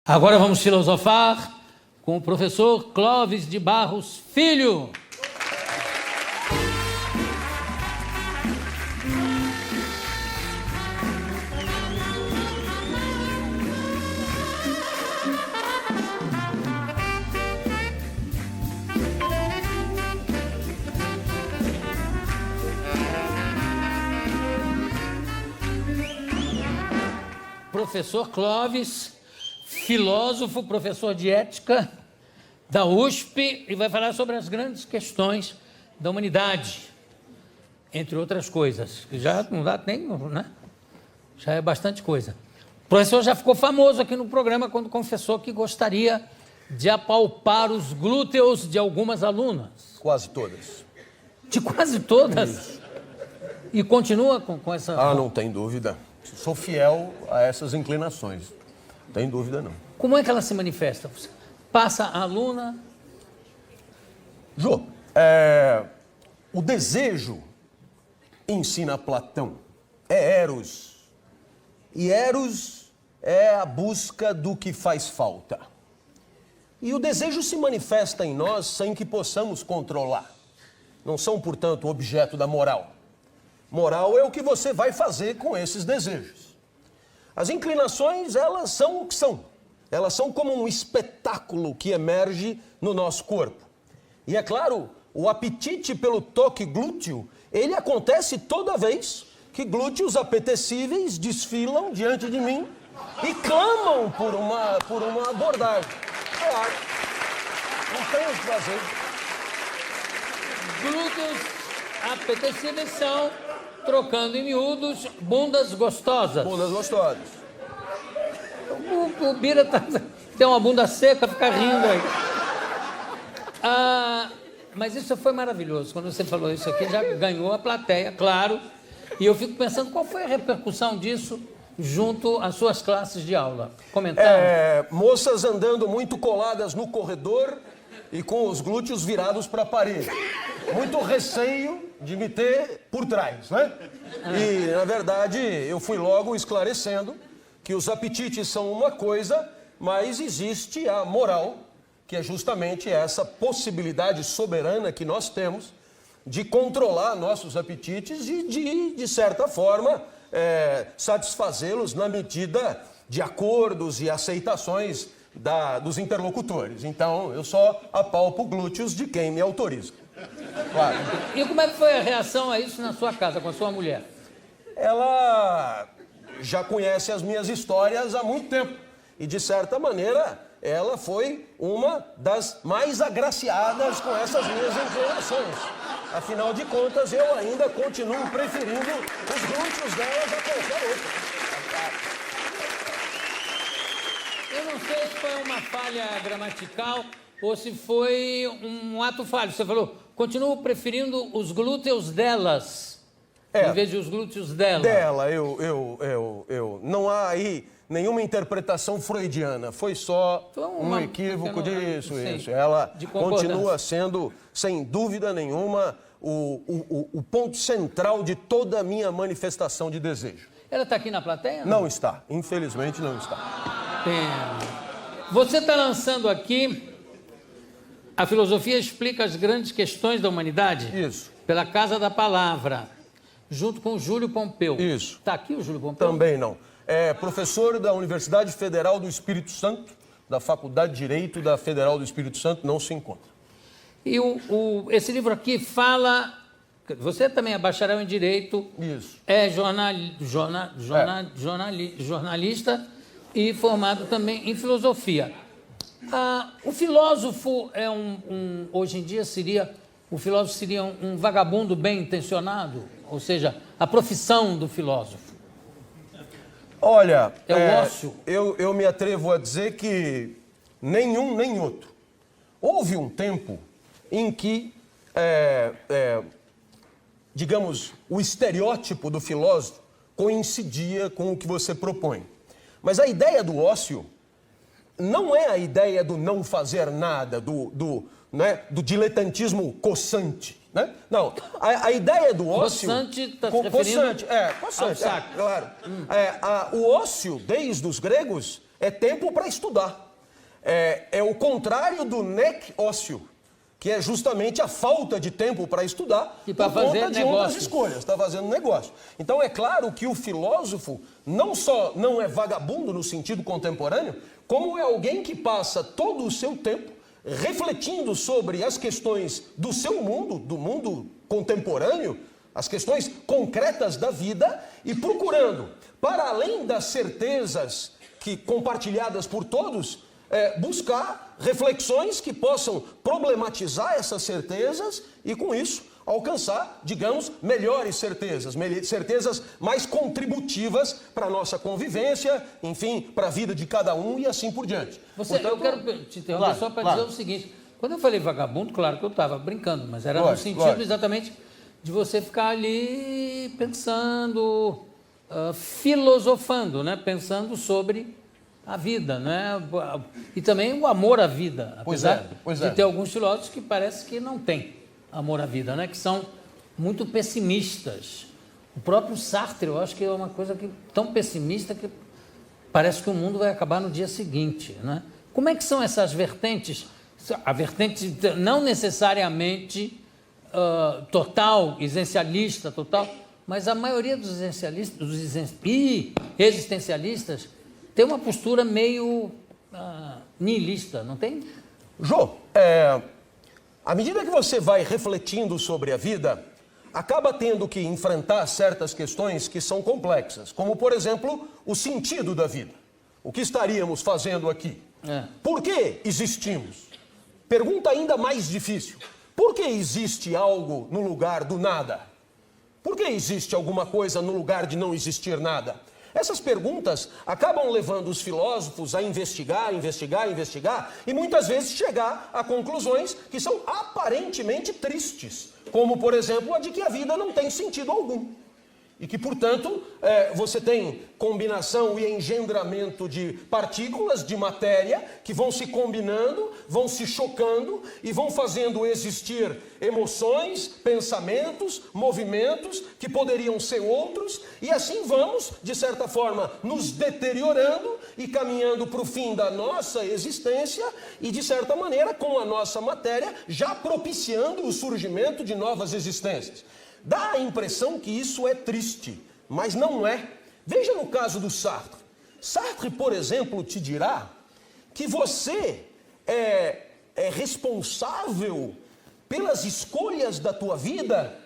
Agora vamos filosofar com o professor Clóvis de Barros Filho. Professor Clóvis, filósofo, professor de ética da USP, e vai falar sobre as grandes questões da humanidade, entre outras coisas, que já não dá nem, né? Já é bastante coisa. O professor já ficou famoso aqui no programa quando confessou que gostaria de apalpar os glúteos de algumas alunas. Quase todas. De quase todas? E continua com essa... Ah, não tem dúvida. Sou fiel a essas inclinações. Não tem dúvida, não. Como é que ela se manifesta? Você passa a aluna... Jô, o desejo, ensina Platão, é Eros. E Eros é a busca do que faz falta. E o desejo se manifesta em nós sem que possamos controlar. Não são, portanto, objeto da moral. Moral é o que você vai fazer com esses desejos. As inclinações, elas são o que são. Elas são como um espetáculo que emerge no nosso corpo. E é claro, o apetite pelo toque glúteo, ele acontece toda vez que glúteos apetecíveis desfilam diante de mim e clamam por uma abordagem. Claro, não tem o que fazer. Glúteos apetecíveis são, trocando em miúdos, bundas gostosas. Bundas gostosas. O Bira tem uma bunda seca, fica rindo aí. Mas isso foi maravilhoso. Quando você falou isso aqui, já ganhou a plateia, claro. E eu fico pensando, qual foi a repercussão disso junto às suas classes de aula? Comentaram? Moças andando muito coladas no corredor e com os glúteos virados para a parede. Muito receio de me ter por trás, né? E, na verdade, eu fui logo esclarecendo que os apetites são uma coisa, mas existe a moral, que é justamente essa possibilidade soberana que nós temos de controlar nossos apetites e de certa forma, satisfazê-los na medida de acordos e aceitações dos interlocutores. Então, eu só apalpo glúteos de quem me autoriza. Claro. E como é que foi a reação a isso na sua casa, com a sua mulher? Ela já conhece as minhas histórias há muito tempo. E, de certa maneira, ela foi uma das mais agraciadas com essas minhas inclinações. Afinal de contas, eu ainda continuo preferindo os glúteos delas a qualquer outro. Eu não sei se foi uma falha gramatical ou se foi um ato falho. Você falou, continuo preferindo os glúteos delas, em vez de os glúteos dela. Dela, não há aí nenhuma interpretação freudiana. Foi só um equívoco disso. Ela continua sendo, sem dúvida nenhuma, o ponto central de toda a minha manifestação de desejo. Ela está aqui na plateia? Não está. Infelizmente, não está. Pena. Você está lançando aqui A Filosofia Explica as Grandes Questões da Humanidade? Isso. Pela Casa da Palavra, junto com o Júlio Pompeu. Isso. Está aqui o Júlio Pompeu? Também não. É professor da Universidade Federal do Espírito Santo, da Faculdade de Direito da Federal do Espírito Santo, não se encontra. E esse livro aqui fala... Você também é bacharel em Direito. Isso. É jornalista e formado também em Filosofia. O filósofo é hoje em dia seria... O filósofo seria um vagabundo bem intencionado? Ou seja, a profissão do filósofo. Olha, é o ócio? Eu me atrevo a dizer que nenhum nem outro. Houve um tempo em que, digamos, o estereótipo do filósofo coincidia com o que você propõe. Mas a ideia do ócio não é a ideia do não fazer nada, do diletantismo coçante. Né? Não, a ideia do ócio... Coçante está se referindo coçante, ao saco. claro. O ócio, desde os gregos, é tempo para estudar. É o contrário do nec ócio, que é justamente a falta de tempo para estudar e para por fazer conta de negócio. outras escolhas, está fazendo negócio. Então é claro que o filósofo não só não é vagabundo no sentido contemporâneo, como é alguém que passa todo o seu tempo refletindo sobre as questões do seu mundo, do mundo contemporâneo, as questões concretas da vida e procurando, para além das certezas que compartilhadas por todos, buscar reflexões que possam problematizar essas certezas e, com isso, alcançar, digamos, melhores certezas, certezas mais contributivas para a nossa convivência, enfim, para a vida de cada um e assim por diante. Portanto, eu quero te interromper só para dizer o seguinte. Quando eu falei vagabundo, claro que eu estava brincando, mas era no sentido exatamente de você ficar ali pensando, filosofando, né? Pensando sobre a vida, né? E também o amor à vida, apesar de ter alguns filósofos que parece que não têm amor à vida, né? Que são muito pessimistas. O próprio Sartre, eu acho que é uma coisa tão pessimista que parece que o mundo vai acabar no dia seguinte, né? Como é que são essas vertentes? A vertente não necessariamente total, existencialista, total, mas a maioria dos existencialistas tem uma postura meio nihilista, não tem? Jô, à medida que você vai refletindo sobre a vida, acaba tendo que enfrentar certas questões que são complexas, como, por exemplo, o sentido da vida. O que estaríamos fazendo aqui? Por que existimos? Pergunta ainda mais difícil. Por que existe algo no lugar do nada? Por que existe alguma coisa no lugar de não existir nada? Essas perguntas acabam levando os filósofos a investigar e muitas vezes chegar a conclusões que são aparentemente tristes, como, por exemplo, a de que a vida não tem sentido algum. E que, portanto, você tem combinação e engendramento de partículas de matéria que vão se combinando, vão se chocando e vão fazendo existir emoções, pensamentos, movimentos que poderiam ser outros, e assim vamos, de certa forma, nos deteriorando e caminhando para o fim da nossa existência e, de certa maneira, com a nossa matéria, já propiciando o surgimento de novas existências. Dá a impressão que isso é triste, mas não é. Veja no caso do Sartre. Sartre, por exemplo, te dirá que você é responsável pelas escolhas da tua vida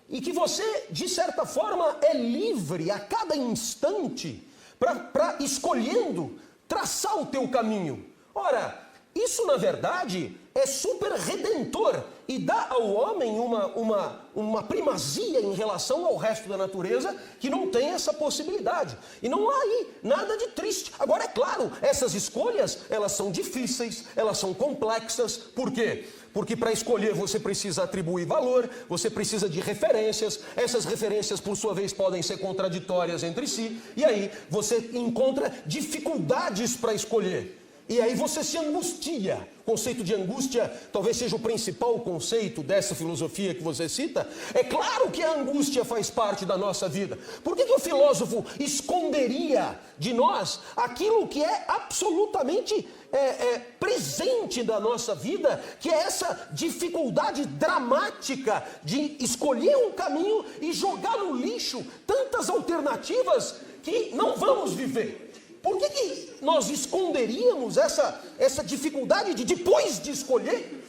e que você, de certa forma, é livre a cada instante para escolhendo traçar o teu caminho. Ora, isso, na verdade, é super redentor e dá ao homem uma primazia em relação ao resto da natureza que não tem essa possibilidade. E não há aí nada de triste. Agora, é claro, essas escolhas, elas são difíceis, elas são complexas. Por quê? Porque para escolher você precisa atribuir valor, você precisa de referências, essas referências por sua vez podem ser contraditórias entre si, e aí você encontra dificuldades para escolher. E aí você se angustia. O conceito de angústia talvez seja o principal conceito dessa filosofia que você cita. É claro que a angústia faz parte da nossa vida. Por que o filósofo esconderia de nós aquilo que é absolutamente presente da nossa vida, que é essa dificuldade dramática de escolher um caminho e jogar no lixo tantas alternativas que não vamos viver? Por que nós esconderíamos essa dificuldade de, depois de escolher,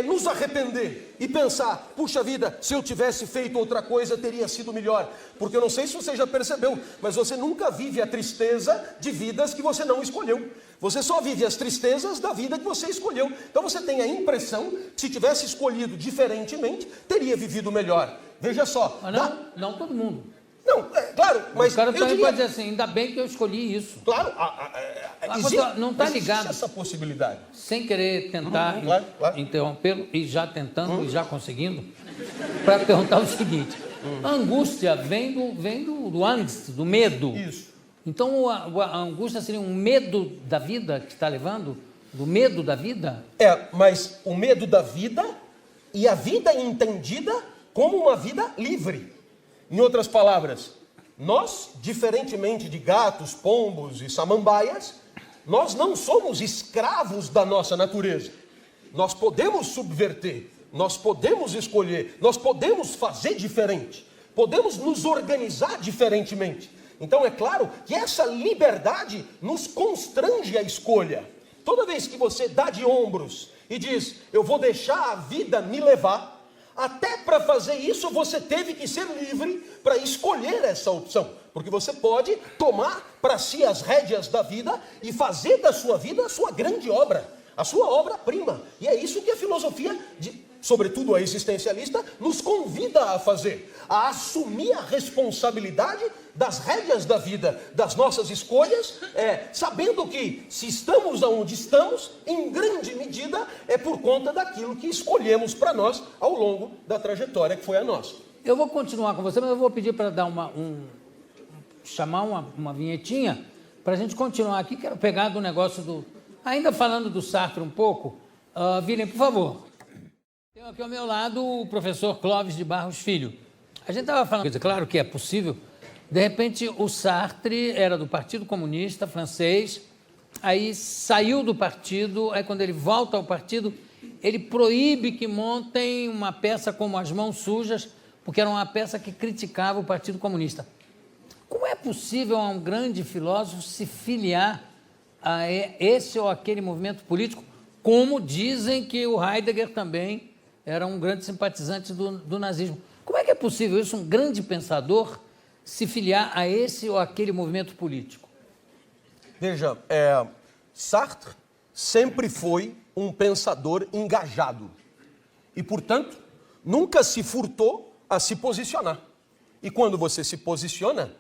nos arrepender e pensar, puxa vida, se eu tivesse feito outra coisa, teria sido melhor? Porque eu não sei se você já percebeu, mas você nunca vive a tristeza de vidas que você não escolheu. Você só vive as tristezas da vida que você escolheu. Então você tem a impressão que, se tivesse escolhido diferentemente, teria vivido melhor. Veja só. Mas não todo mundo. Não, claro, mas o cara também diria... pode dizer assim, ainda bem que eu escolhi isso. Claro, não está ligado essa possibilidade. Sem querer tentar interrompê-lo, e já tentando, e já conseguindo, para perguntar o seguinte. A angústia vem do angst, do medo. Isso. Então a angústia seria um medo da vida que está levando? Do medo da vida? Mas o medo da vida e a vida entendida como uma vida livre. Em outras palavras, nós, diferentemente de gatos, pombos e samambaias, nós não somos escravos da nossa natureza. Nós podemos subverter, nós podemos escolher, nós podemos fazer diferente, podemos nos organizar diferentemente. Então é claro que essa liberdade nos constrange à escolha. Toda vez que você dá de ombros e diz, eu vou deixar a vida me levar, até para fazer isso você teve que ser livre para escolher essa opção. Porque você pode tomar para si as rédeas da vida e fazer da sua vida a sua grande obra, a sua obra-prima. E é isso que a filosofia, sobretudo a existencialista, nos convida a fazer. A assumir a responsabilidade das rédeas da vida, das nossas escolhas, sabendo que se estamos onde estamos, em grande medida, é por conta daquilo que escolhemos para nós ao longo da trajetória que foi a nossa. Eu vou continuar com você, mas eu vou pedir para dar chamar uma vinhetinha para a gente continuar aqui. Quero pegar do negócio do... Ainda falando do Sartre um pouco, William, por favor. Tenho aqui ao meu lado o professor Clóvis de Barros Filho. A gente estava falando, claro que é possível, de repente o Sartre era do Partido Comunista francês, aí saiu do partido, aí quando ele volta ao partido, ele proíbe que montem uma peça como As Mãos Sujas, porque era uma peça que criticava o Partido Comunista. Como é possível a um grande filósofo se filiar a esse ou aquele movimento político, como dizem que o Heidegger também era um grande simpatizante do nazismo? Como é que é possível isso, um grande pensador, se filiar a esse ou aquele movimento político? Veja, Sartre sempre foi um pensador engajado e, portanto, nunca se furtou a se posicionar. E quando você se posiciona,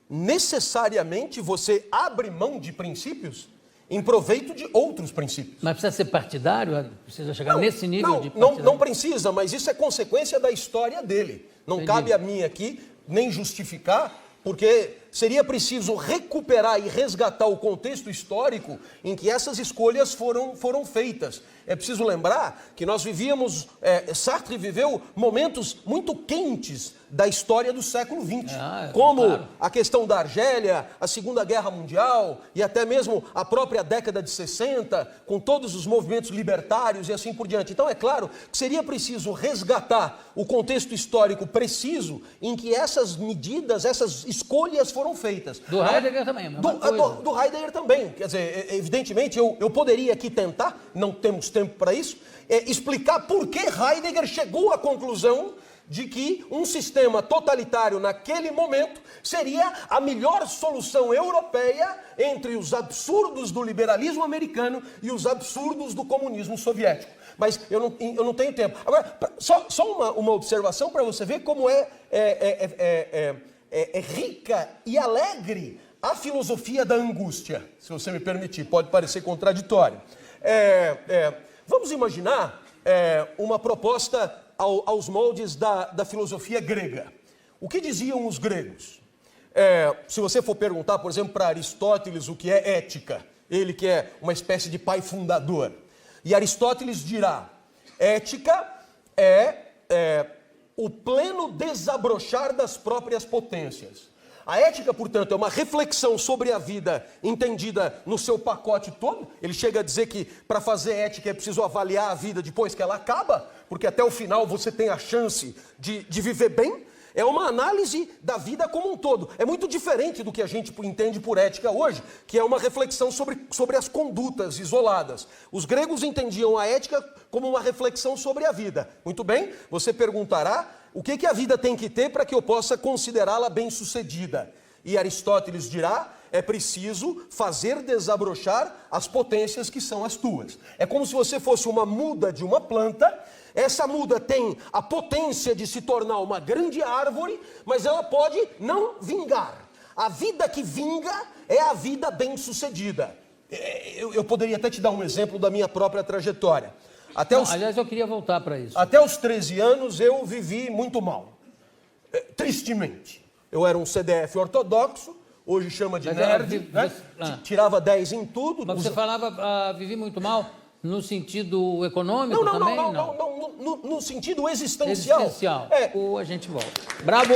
necessariamente você abre mão de princípios em proveito de outros princípios. Mas precisa ser partidário? Precisa chegar nesse nível de partidário? Não precisa, mas isso é consequência da história dele. Não Entendi. cabe a mim aqui nem justificar, porque seria preciso recuperar e resgatar o contexto histórico em que essas escolhas foram feitas. É preciso lembrar que nós vivíamos, Sartre viveu momentos muito quentes da história do século XX, como claro, a questão da Argélia, a Segunda Guerra Mundial e até mesmo a própria década de 60, com todos os movimentos libertários e assim por diante. Então é claro que seria preciso resgatar o contexto histórico preciso em que essas medidas, essas escolhas foram feitas. Do Heidegger também, a mesma coisa. Do Heidegger também. Quer dizer, evidentemente, eu poderia aqui tentar, não temos tempo para isso, explicar por que Heidegger chegou à conclusão de que um sistema totalitário naquele momento seria a melhor solução europeia entre os absurdos do liberalismo americano e os absurdos do comunismo soviético. Mas eu não tenho tempo. Agora, só uma observação para você ver como é rica e alegre a filosofia da angústia, se você me permitir, pode parecer contraditório. Vamos imaginar uma proposta aos moldes da filosofia grega. O que diziam os gregos? Se você for perguntar, por exemplo, para Aristóteles o que é ética, ele que é uma espécie de pai fundador, e Aristóteles dirá, ética é o pleno desabrochar das próprias potências. A ética, portanto, é uma reflexão sobre a vida entendida no seu pacote todo. Ele chega a dizer que para fazer ética é preciso avaliar a vida depois que ela acaba, porque até o final você tem a chance de viver bem. É uma análise da vida como um todo. É muito diferente do que a gente entende por ética hoje, que é uma reflexão sobre as condutas isoladas. Os gregos entendiam a ética como uma reflexão sobre a vida. Muito bem, você perguntará o que a vida tem que ter para que eu possa considerá-la bem-sucedida. E Aristóteles dirá, é preciso fazer desabrochar as potências que são as tuas. É como se você fosse uma muda de uma planta. Essa muda tem a potência de se tornar uma grande árvore, mas ela pode não vingar. A vida que vinga é a vida bem-sucedida. Eu poderia até te dar um exemplo da minha própria trajetória. Aliás, eu queria voltar para isso. Até os 13 anos eu vivi muito mal. Tristemente. Eu era um CDF ortodoxo, hoje chama de nerd, né? Tirava 10 em tudo. Mas você falava vivi muito mal no sentido econômico também? Não, no sentido existencial. Existencial. A gente volta. Bravo!